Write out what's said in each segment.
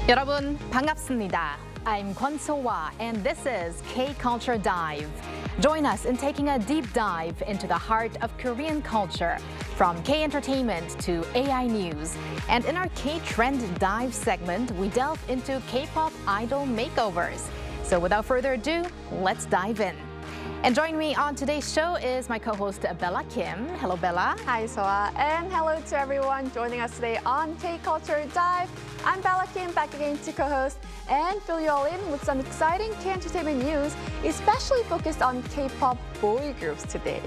여러분 반갑습니다. I'm Kwon So-hwa and this is K-Culture Dive. Join us in taking a deep dive into the heart of Korean culture, from K-entertainment to AI news. And in our K-Trend Dive segment, we delve into K-pop idol makeovers. So without further ado, let's dive in. And joining me on today's show is my co-host Bella Kim. Hello, Bella. Hi, Soa, and hello to everyone joining us today on K-Culture Dive. I'm Bella Kim, back again to co-host and fill you all in with some exciting K-entertainment news, especially focused on K-pop boy groups today.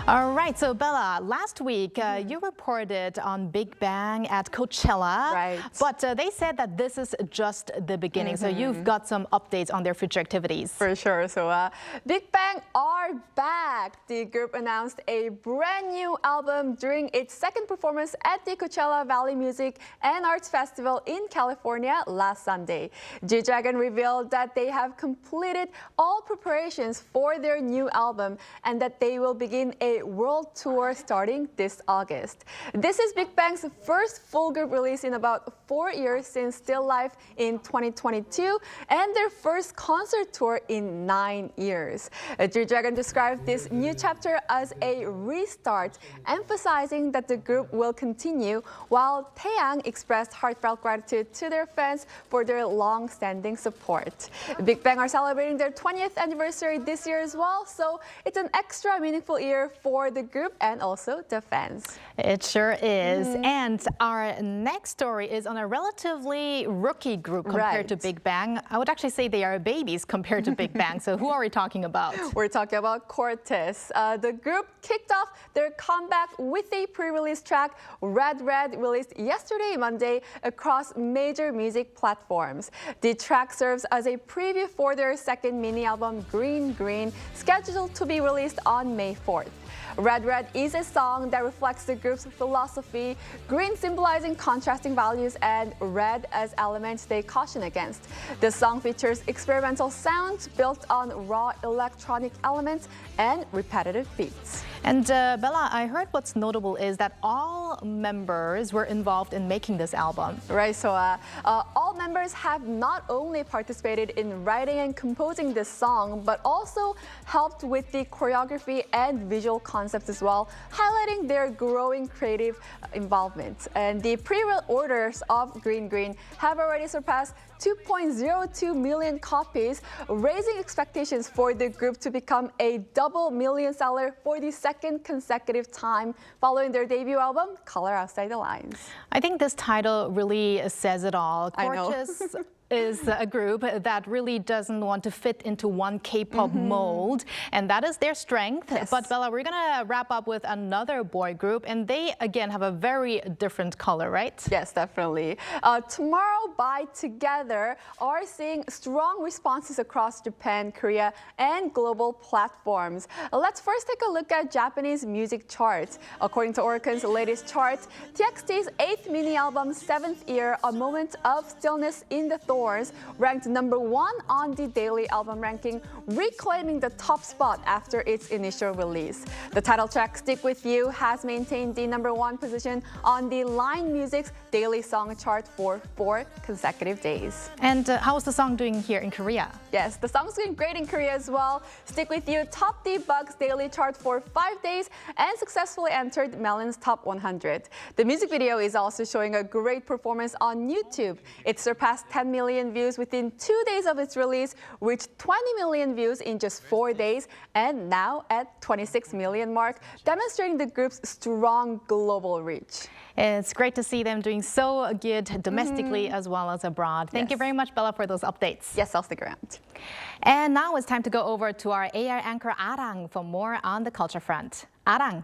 All right, so Bella, last week you reported on BIGBANG at Coachella, Right. But they said that this is just the beginning. So you've got some updates on their future activities. For sure, Soa. BIGBANG are back. The group announced a brand new album during its second performance at the Coachella Valley Music and Arts Festival in California last Sunday. G-Dragon revealed that they have completed all preparations for their new album and that they will begin a world tour starting this August. This is BIGBANG's first full group release in about 4 years since Still Life in 2022 and their first concert tour in 9 years. G-Dragon described this new chapter as a restart, emphasizing that the group will continue, while Taeyang expressed heartfelt gratitude to their fans for their long-standing support. BIGBANG are celebrating their 20th anniversary this year as well, so it's an extra meaningful year for the group and also the fans. It sure is. And our next story is on a relatively rookie group compared to BIGBANG. I would actually say they are babies compared to BIGBANG. So who are we talking about? We're talking about Cortis. The group kicked off their comeback with a pre-release track, Red Red, released yesterday, Monday, across major music platforms. The track serves as a preview for their second mini album, Green Green, scheduled to be released on May 4th. Red Red is a song that reflects the group's philosophy, green symbolizing contrasting values and red as elements they caution against. The song features experimental sounds built on raw electronic elements and repetitive beats. And Bella, I heard what's notable is that all members were involved in making this album. Right, so all members have not only participated in writing and composing this song, but also helped with the choreography and visual concepts as well, highlighting their growing creative involvement. And the pre-orders of Green Green have already surpassed 2.02 million copies, raising expectations for the group to become a double million seller for the second consecutive time following their debut album, Color Outside the Lines. I think this title really says it all. I know. Cortis is a group that really doesn't want to fit into one K-pop mold, and that is their strength. Yes. But Bella, we're gonna wrap up with another boy group, and they again have a very different color, right? Yes, definitely. Tomorrow by Together are seeing strong responses across Japan, Korea, and global platforms. Let's first take a look at Japanese music charts. According to Oricon's latest chart, TXT's 8th mini album, 7th Year, A Moment of Stillness in the Thorns, ranked #1 on the daily album ranking, reclaiming the top spot after its initial release. The title track, Stick With You, has maintained the #1 position on the Line Music's daily song chart for 4 consecutive days. And how is the song doing here in Korea? Yes, the song's doing great in Korea as well. Stick With You topped the Bug's daily chart for 5 days and successfully entered Melon's top 100. The music video is also showing a great performance on YouTube. It surpassed 10 million views within 2 days of its release, reached 20 million views in just 4 days, and now at 26 million mark, demonstrating the group's strong global reach. It's great to see them doing so good domestically as well as abroad. Thank you very much, Bella, for those updates. Yes, I'll stick around. And now it's time to go over to our AI anchor Arirang for more on the culture front. Arirang.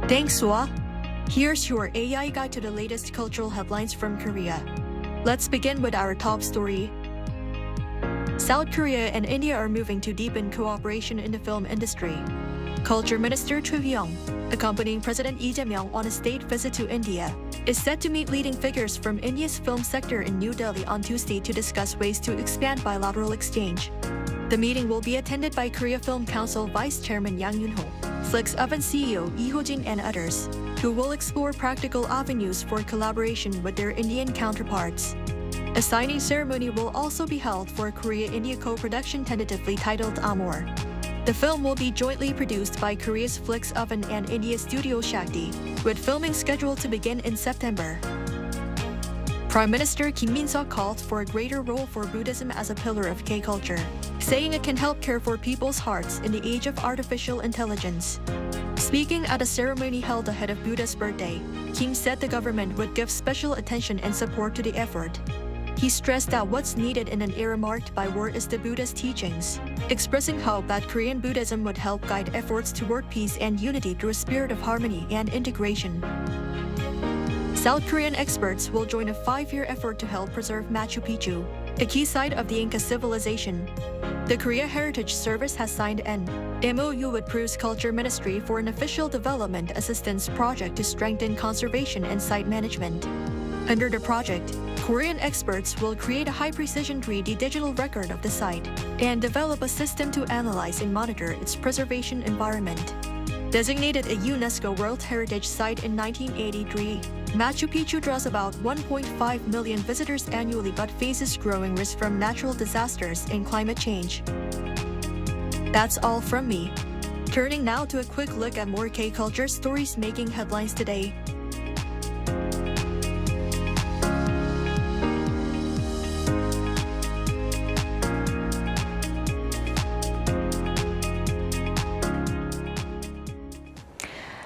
Thanks, Swa. Here's your AI guide to the latest cultural headlines from Korea. Let's begin with our top story. South Korea and India are moving to deepen cooperation in the film industry. Culture Minister Cho Hyung, accompanying President Lee Jae-myung on a state visit to India, is set to meet leading figures from India's film sector in New Delhi on Tuesday to discuss ways to expand bilateral exchange. The meeting will be attended by Korea Film Council Vice Chairman Yang Yun-ho, Flix Oven CEO Lee Ho-jin, and others. who will explore practical avenues for collaboration with their Indian counterparts. A signing ceremony will also be held for a Korea-India co-production tentatively titled Amor. The film will be jointly produced by Korea's Flix Oven and India's Studio Shakti, with filming scheduled to begin in September. Prime Minister Kim Min-seok called for a greater role for Buddhism as a pillar of K-culture, saying it can help care for people's hearts in the age of artificial intelligence. Speaking at a ceremony held ahead of Buddha's birthday, Kim said the government would give special attention and support to the effort. He stressed that what's needed in an era marked by war is the Buddha's teachings, expressing hope that Korean Buddhism would help guide efforts toward peace and unity through a spirit of harmony and integration. South Korean experts will join a 5-year effort to help preserve Machu Picchu, a key site of the Inca civilization. The Korea Heritage Service has signed an MOU with Peru's Culture Ministry for an official development assistance project to strengthen conservation and site management. Under the project, Korean experts will create a high-precision 3D digital record of the site and develop a system to analyze and monitor its preservation environment. Designated a UNESCO World Heritage Site in 1983, Machu Picchu draws about 1.5 million visitors annually but faces growing risk from natural disasters and climate change. That's all from me. Turning now to a quick look at more K-culture stories making headlines today.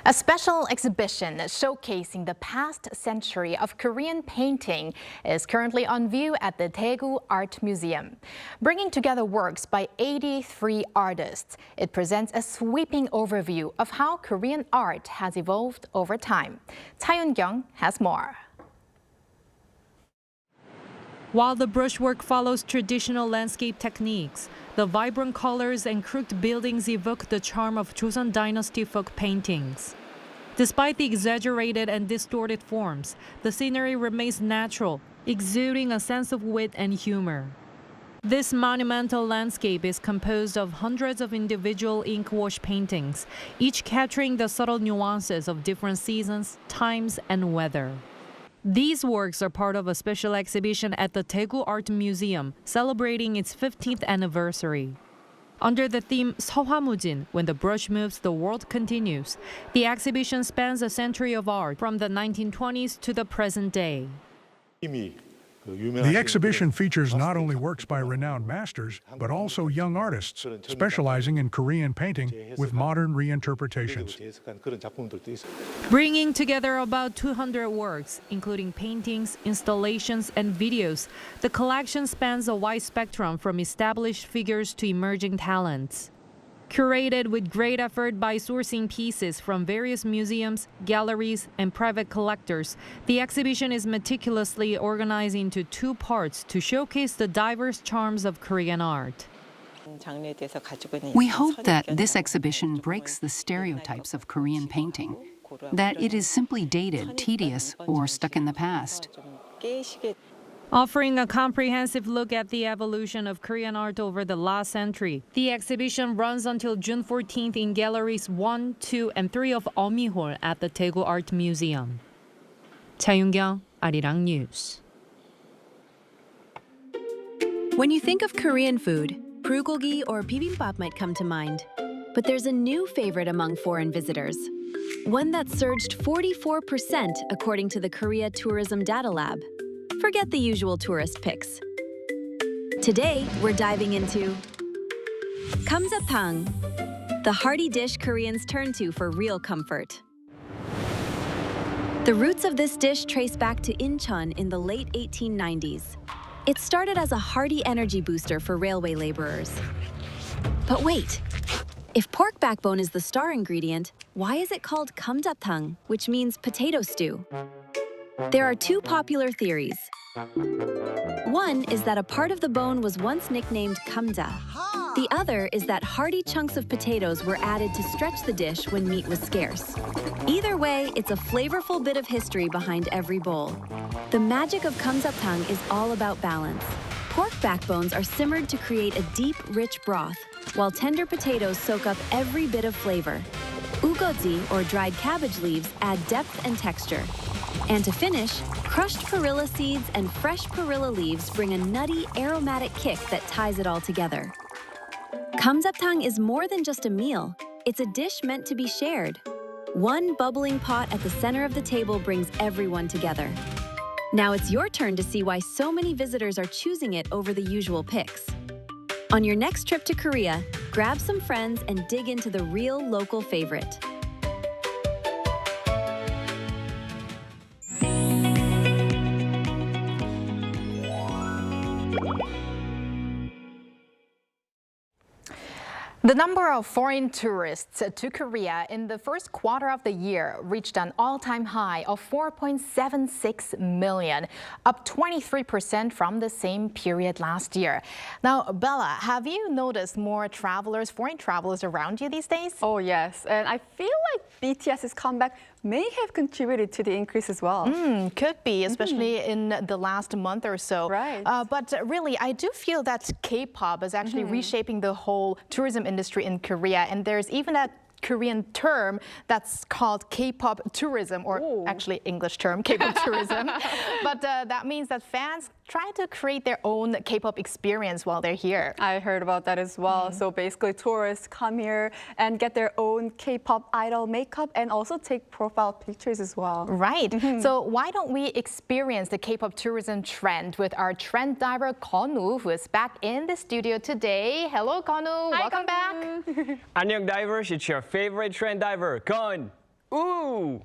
A special exhibition showcasing the past century of Korean painting is currently on view at the Daegu Art Museum. Bringing together works by 83 artists, it presents a sweeping overview of how Korean art has evolved over time. Cha Yun-kyung has more. While the brushwork follows traditional landscape techniques, the vibrant colors and crooked buildings evoke the charm of Joseon Dynasty folk paintings. Despite the exaggerated and distorted forms, the scenery remains natural, exuding a sense of wit and humor. This monumental landscape is composed of hundreds of individual ink wash paintings, each capturing the subtle nuances of different seasons, times, and weather. These works are part of a special exhibition at the Daegu Art Museum, celebrating its 15th anniversary. Under the theme 서화무진, when the brush moves, the world continues, the exhibition spans a century of art from the 1920s to the present day. The exhibition features not only works by renowned masters, but also young artists, specializing in Korean painting with modern reinterpretations. Bringing together about 200 works, including paintings, installations, and videos, the collection spans a wide spectrum from established figures to emerging talents. Curated with great effort by sourcing pieces from various museums, galleries, and private collectors, the exhibition is meticulously organized into 2 parts to showcase the diverse charms of Korean art. We hope that this exhibition breaks the stereotypes of Korean painting, that it is simply dated, tedious, or stuck in the past. Offering a comprehensive look at the evolution of Korean art over the last century, the exhibition runs until June 14th in galleries 1, 2, and 3 of Omi Hall at the Daegu Art Museum. Cha Yun-kyung, Arirang News. When you think of Korean food, bulgogi or bibimbap might come to mind. But there's a new favorite among foreign visitors. One that surged 44% according to the Korea Tourism Data Lab. Forget the usual tourist picks. Today, we're diving into Gamjatang, the hearty dish Koreans turn to for real comfort. The roots of this dish trace back to Incheon in the late 1890s. It started as a hearty energy booster for railway laborers. But wait, if pork backbone is the star ingredient, why is it called Gamjatang, which means potato stew? There are 2 popular theories. One is that a part of the bone was once nicknamed gamja. The other is that hearty chunks of potatoes were added to stretch the dish when meat was scarce. Either way, it's a flavorful bit of history behind every bowl. The magic of Gamjatang is all about balance. Pork backbones are simmered to create a deep, rich broth, while tender potatoes soak up every bit of flavor. Ugozi, or dried cabbage leaves, add depth and texture. And to finish, crushed perilla seeds and fresh perilla leaves bring a nutty, aromatic kick that ties it all together. Gamjatang is more than just a meal. It's a dish meant to be shared. One bubbling pot at the center of the table brings everyone together. Now it's your turn to see why so many visitors are choosing it over the usual picks. On your next trip to Korea, grab some friends and dig into the real local favorite. The number of foreign tourists to Korea in the first quarter of the year reached an all-time high of 4.76 million, up 23% from the same period last year. Now, Bella, have you noticed more foreign travelers around you these days? Oh, yes. And I feel like BTS's comeback may have contributed to the increase as well. Could be, especially in the last month or so. Right. But really, I do feel that K-pop is actually reshaping the whole tourism industry in Korea. And there's even a Korean term that's called K-pop tourism, or actually English term, K-pop tourism. But that means that fans try to create their own K-pop experience while they're here. I heard about that as well. So basically, tourists come here and get their own K-pop idol makeup and also take profile pictures as well. Right. So why don't we experience the K-pop tourism trend with our trend diver Konu, who is back in the studio today. Hello, Konu. Welcome back. 안녕, divers. It's your favorite trend diver, Kon. Ooh,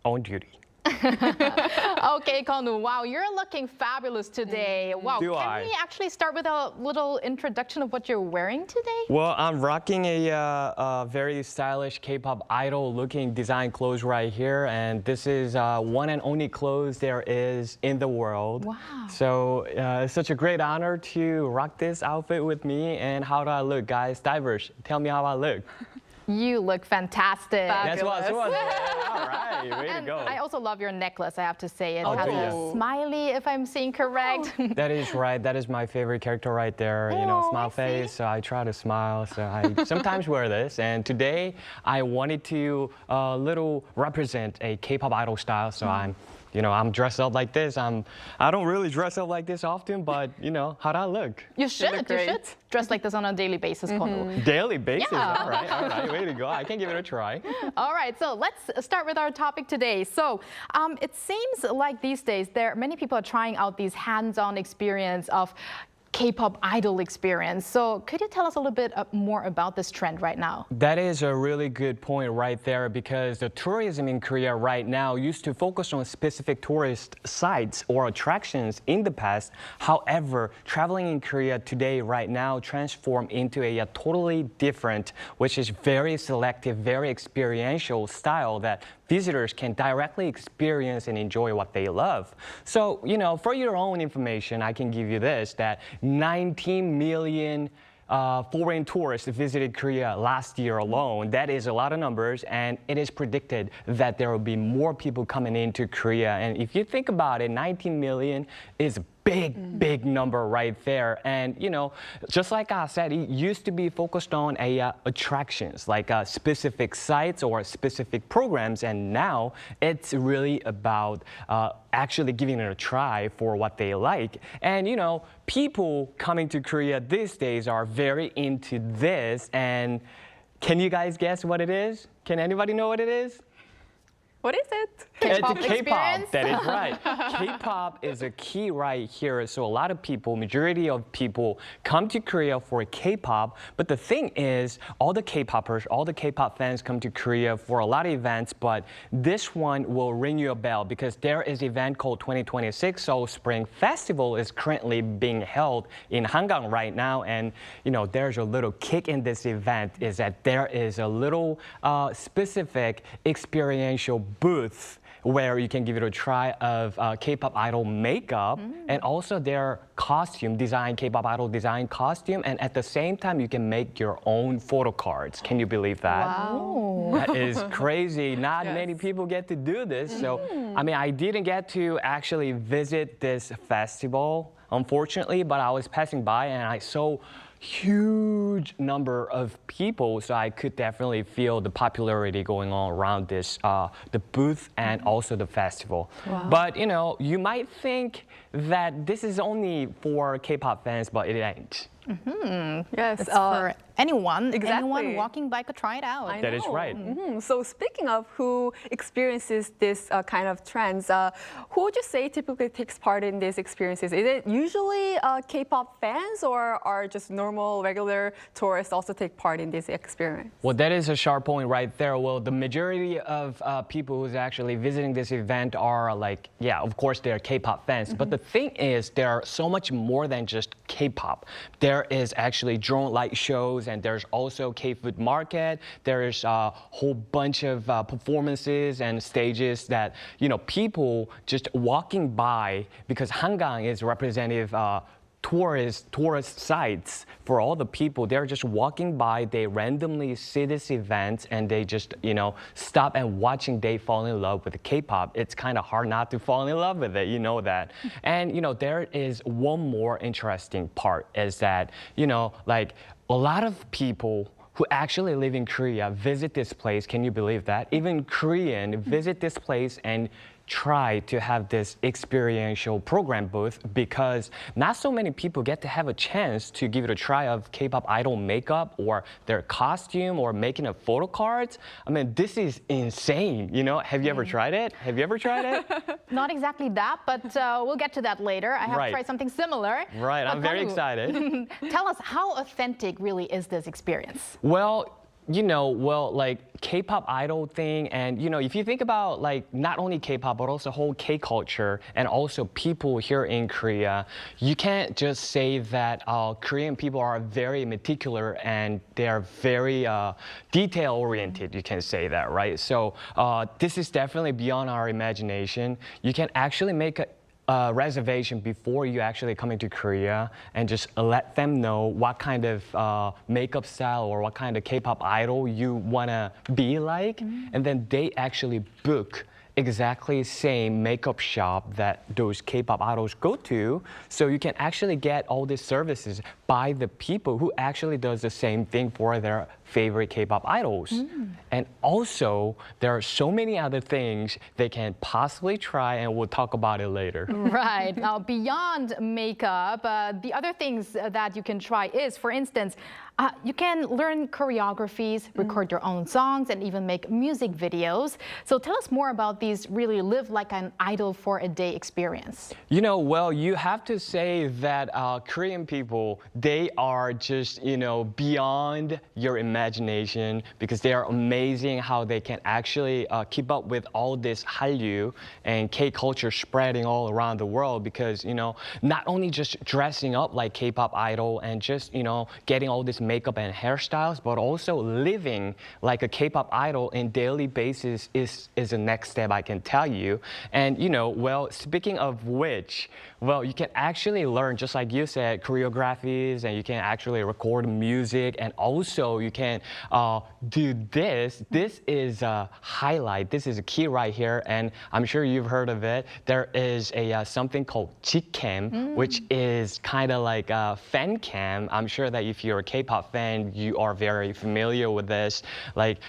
on duty. Okay, Konu. Wow, you're looking fabulous today. Wow, Do can I? we actually start with a little introduction of what you're wearing today? Well, I'm rocking a very stylish K-pop idol-looking design clothes right here, and this is one and only clothes there is in the world. Wow. So it's such a great honor to rock this outfit with me. And how do I look, guys? Divers, tell me how I look. You look fantastic. That's what I was. All right, way to And go. I also love your necklace, I have to say. It Oh, has do a ya? smiley, if I'm seeing correct. That is right. That is my favorite character right there. You know, Oh, smile I see. face. So I try to smile. So I sometimes wear this. And today I wanted to little represent a K-pop idol style. So I'm dressed up like this. I don't really dress up like this often, but how do I look? You should. look You great. should dress like this on a daily basis, Konu. Daily basis. Yeah. All right. Way to go. I can give it a try. All right, so let's start with our topic today. So it seems like these days many people are trying out these hands-on experience of K-pop idol experience. So could you tell us a little bit more about this trend right now? That is a really good point right there, because the tourism in Korea right now used to focus on specific tourist sites or attractions in the past. However, traveling in Korea today right now transformed into a totally different, which is very selective, very experiential style that visitors can directly experience and enjoy what they love. So, for your own information, I can give you this, that 19 million foreign tourists visited Korea last year alone. That is a lot of numbers, and it is predicted that there will be more people coming into Korea. And if you think about it, 19 million is a big number right there. And just like I said, it used to be focused on attractions, like specific sites or specific programs, and now it's really about actually giving it a try for what they like. And people coming to Korea these days are very into this. And can you guys guess what it is? Can anybody know what it is? What is it? K-pop It's a K-pop. experience? That is right. K-pop is a key right here. So a lot of people, majority of people come to Korea for K-pop. But the thing is, all the K-popers, all the K-pop fans come to Korea for a lot of events. But this one will ring you a bell, because there is an event called 2026 Seoul Spring Festival is currently being held in Hangang right now. And there's a little kick in this event is that there is a little specific experiential booth where you can give it a try of K-pop idol makeup and also their costume design, K-pop idol design costume, and at the same time you can make your own photo cards. Can you believe that? Wow. That is crazy. Not many people get to do this. So, I didn't get to actually visit this festival, unfortunately, but I was passing by and I saw huge number of people, so I could definitely feel the popularity going on around this, the booth and also the festival. Wow. But you know, you might think that this is only for K-pop fans, but it ain't. Yes, It's for anyone walking by could try it out. I That is know. right. So speaking of who experiences this kind of trends, who would you say typically takes part in these experiences? Is it usually K-pop fans, or are just normal, regular tourists also take part in this experience? Well, that is a sharp point right there. Well, the majority of people who's actually visiting this event are like, yeah, of course they're K-pop fans. But the thing is, there are so much more than just K-pop. There is actually drone light shows, and there's also K-food market. There's a whole bunch of performances and stages that, you know, people just walking by, because Hangang is representative tourist sites for all the people. They're just walking by, they randomly see this event, and they just, you know, stop and watching, they fall in love with K-pop. It's kind of hard not to fall in love with it, you know that. And, you know, there is one more interesting part is that, you know, like a lot of people who actually live in Korea visit this place. Can you believe that? Even Korean visit this place and try to have this experiential program booth, because not so many people get to have a chance to give it a try of K-pop idol makeup or their costume or making a photo cards. I mean, this is insane, you know? Have you ever tried it? Have you ever tried it? Not exactly that, but we'll get to that later. I have Right. tried something similar. Right, I'm very Kwon-woo, excited. Tell us, how authentic really is this experience? Well, you know, like K-pop idol thing, and you know, if you think about like not only K-pop but also whole K-culture and also people here in Korea, you can't just say that Korean people are very meticulous and they are very detail-oriented. You can say that, right? So this is definitely beyond our imagination. You can actually make a reservation before you actually come into Korea and just let them know what kind of makeup style or what kind of K-pop idol you want to be like. And then they actually book exactly same makeup shop that those K-pop idols go to. So you can actually get all these services by the people who actually does the same thing for their favorite K-pop idols. And also, there are so many other things they can possibly try, and we'll talk about it later. Right. Now, beyond makeup, the other things that you can try is, for instance, you can learn choreographies, record your own songs, and even make music videos. So tell us more about these really live like an idol for a day experience. You know, well, you have to say that Korean people, they are just, you know, beyond your imagination, because they are amazing how they can actually keep up with all this Hallyu and K-culture spreading all around the world, because, you know, not only just dressing up like K-pop idol and just, you know, getting all this makeup and hairstyles, but also living like a K-pop idol in daily basis is the next step, I can tell you. And, you know, well, speaking of which, well, you can actually learn, just like you said, choreographies, and you can actually record music, and also you can do this. This is a highlight. This is a key right here, and I'm sure you've heard of it. There is a something called Gcam, which is kind of like a fan cam. I'm sure that if you're a K-pop fan, you are very familiar with this. Like,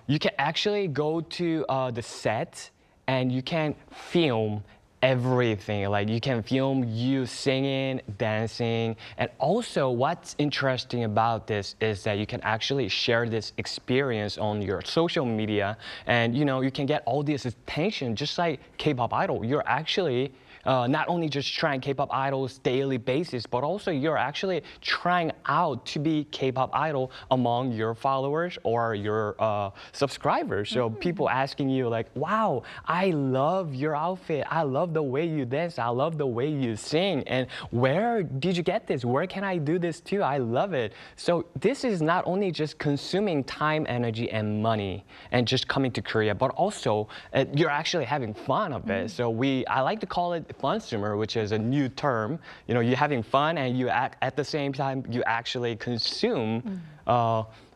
you can actually go to the set, and you can film everything. Like, you can film you singing, dancing, and also what's interesting about this is that you can actually share this experience on your social media, and you know, you can get all this attention just like K-pop idol. You're actually not only just trying K-pop idols daily basis, but also you're actually trying out to be K-pop idol among your followers or your subscribers. So people asking you like, wow, I love your outfit. I love the way you dance. I love the way you sing. And where did you get this? Where can I do this too? I love it. So this is not only just consuming time, energy, and money and just coming to Korea, but also you're actually having fun of it. So I like to call it funsumer, which is a new term. You know, you're having fun and you at the same time you actually consume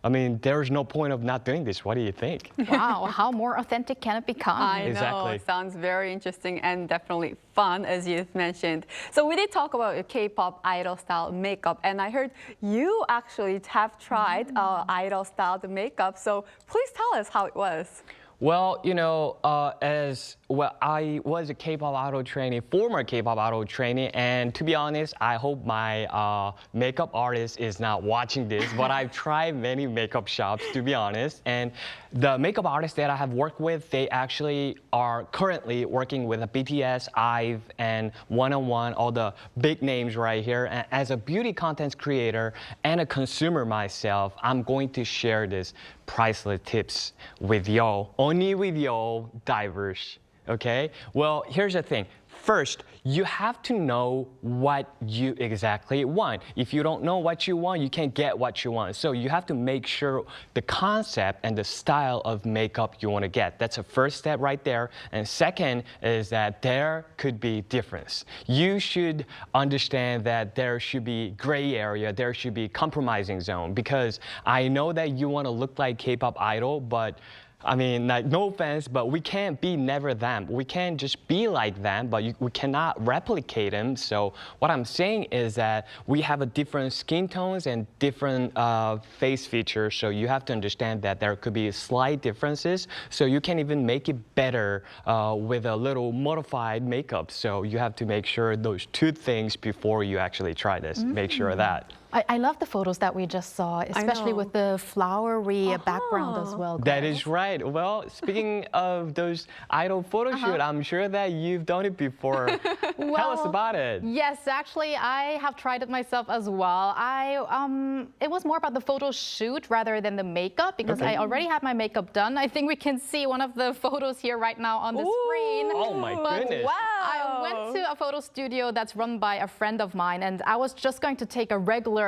I mean, there's no point of not doing this. What do you think? Wow, how more authentic can it become? I know, Exactly. sounds very interesting and definitely fun, as you've mentioned. So we did talk about your K-pop idol style makeup, and I heard you actually have tried idol style makeup. So please tell us how it was. Well, you know, I was a K-pop idol trainee, former K-pop idol trainee, and to be honest, I hope my makeup artist is not watching this, but I've tried many makeup shops, to be honest, and the makeup artists that I have worked with, they actually are currently working with BTS, IVE, and 101, all the big names right here. And as a beauty content creator and a consumer myself, I'm going to share this priceless tips with y'all, only with y'all divers, okay? Well, here's the thing. First, you have to know what you exactly want. If you don't know what you want, you can't get what you want. So you have to make sure the concept and the style of makeup you want to get. That's the first step right there. And second is that there could be difference. You should understand that there should be gray area, there should be compromising zone, because I know that you want to look like K-pop idol, but I mean, like, no offense, but we can't be never them. We can't just be like them, but we cannot replicate them. So what I'm saying is that we have a different skin tones and different face features. So you have to understand that there could be slight differences. So you can even make it better with a little modified makeup. So you have to make sure those two things before you actually try this. Make sure of that. I love the photos that we just saw, especially with the flowery background as well. That is right. Well, speaking of those idol photo shoot, I'm sure that you've done it before. Tell us about it. Yes, actually, I have tried it myself as well. It was more about the photo shoot rather than the makeup, because I already had my makeup done. I think we can see one of the photos here right now on the screen. Oh my goodness. Wow. I went to a photo studio that's run by a friend of mine, and I was just going to take a regular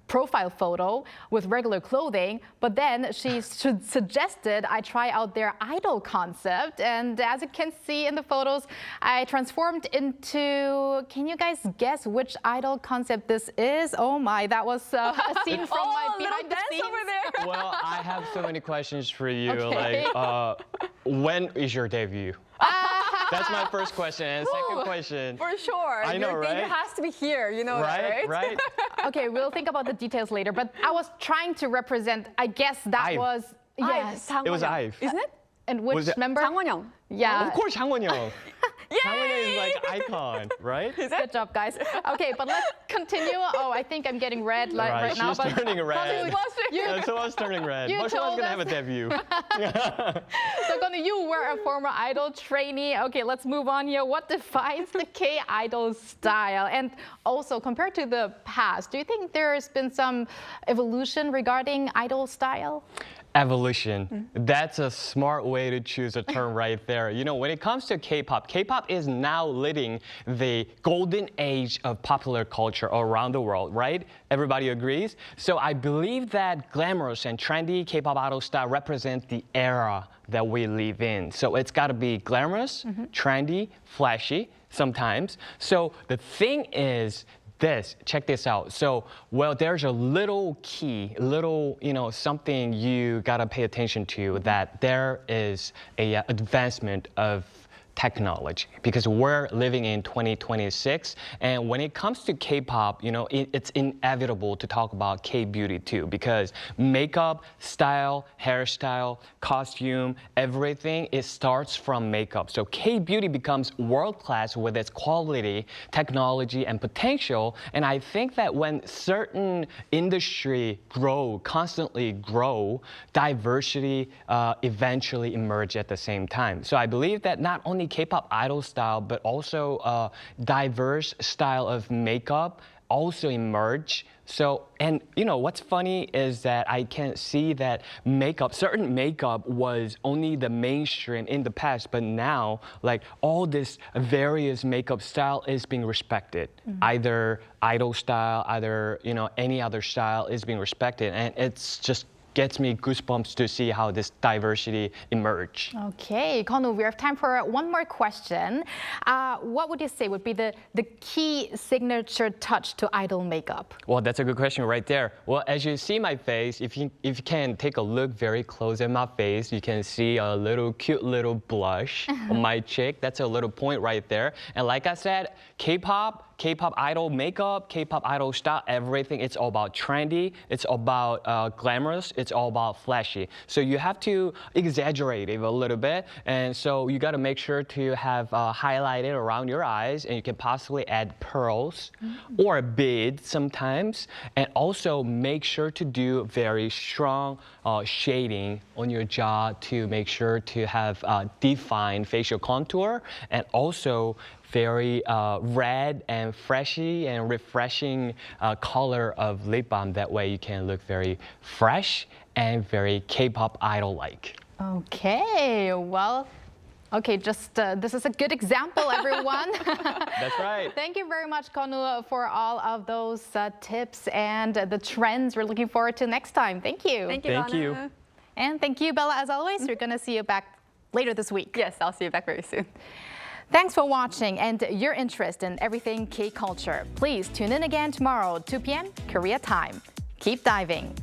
profile photo with regular clothing, but then she suggested I try out their idol concept, and as you can see in the photos, I transformed into, can you guys guess which idol concept this is? Oh my, that was a scene from my behind the scenes. Over there. Well, I have so many questions for you. Okay. Like, when is your debut? That's my first question. And second question. For sure. I know, Your right? debut has to be here, you know that, right? Right. Okay, we'll think about the details later, but I was trying to represent, I guess that IVE. was, yes. It was IVE. Isn't it? And which Was it- member? 장원영. Yeah. Of course, 장원영. 장원영 is like icon, right? Good job, guys. Okay, but let's continue. Oh, I think I'm getting red right now. She's turning red. You, So I was turning red. You But she was told going to have a us. debut. So, Gonu, you were a former idol trainee. Okay, let's move on here. What defines the K-idol style? And also, compared to the past, do you think there's been some evolution regarding idol style? Evolution. That's a smart way to choose a term right there. You know, when it comes to K-pop, K-pop is now leading the golden age of popular culture around the world, right? Everybody agrees? So I believe that glamorous and trendy K-pop idol style represents the era that we live in. So it's got to be glamorous, trendy, flashy sometimes. So the thing is, check this out. So, well, there's a little key, something you gotta pay attention to, that there is a advancement of technology, because we're living in 2026, and when it comes to K-pop, it's inevitable to talk about K-beauty too, because makeup, style, hairstyle, costume, everything, it starts from makeup. So K-beauty becomes world-class with its quality, technology, and potential, and I think that when certain industry constantly grow, diversity eventually emerge at the same time. So I believe that not only K-pop idol style, but also diverse style of makeup also emerge. So, and what's funny is that I can see that certain makeup was only the mainstream in the past, but now, like, all this various makeup style is being respected. Either idol style, either, any other style is being respected, and it's just gets me goosebumps to see how this diversity emerge. Okay, Konu, we have time for one more question. What would you say would be the key signature touch to idol makeup? Well, that's a good question right there. Well, as you see my face, if you can take a look very close at my face, you can see a cute little blush on my cheek. That's a little point right there. And like I said, K-pop idol makeup, K-pop idol style, everything, it's all about trendy, it's all about glamorous, it's all about flashy. So you have to exaggerate it a little bit, and so you got to make sure to have highlighted around your eyes, and you can possibly add pearls or a bead sometimes, and also make sure to do very strong shading on your jaw to make sure to have defined facial contour, and also very red and freshy and refreshing color of lip balm. That way you can look very fresh and very K-pop idol-like. Okay, well, okay, just this is a good example, everyone. That's right. Thank you very much, Konu, for all of those tips and the trends we're looking forward to next time. Thank you. Thank you, Thank you. And thank you, Bella, as always. We're going to see you back later this week. Yes, I'll see you back very soon. Thanks for watching and your interest in everything K-culture. Please tune in again tomorrow, 2 p.m. Korea time. Keep diving.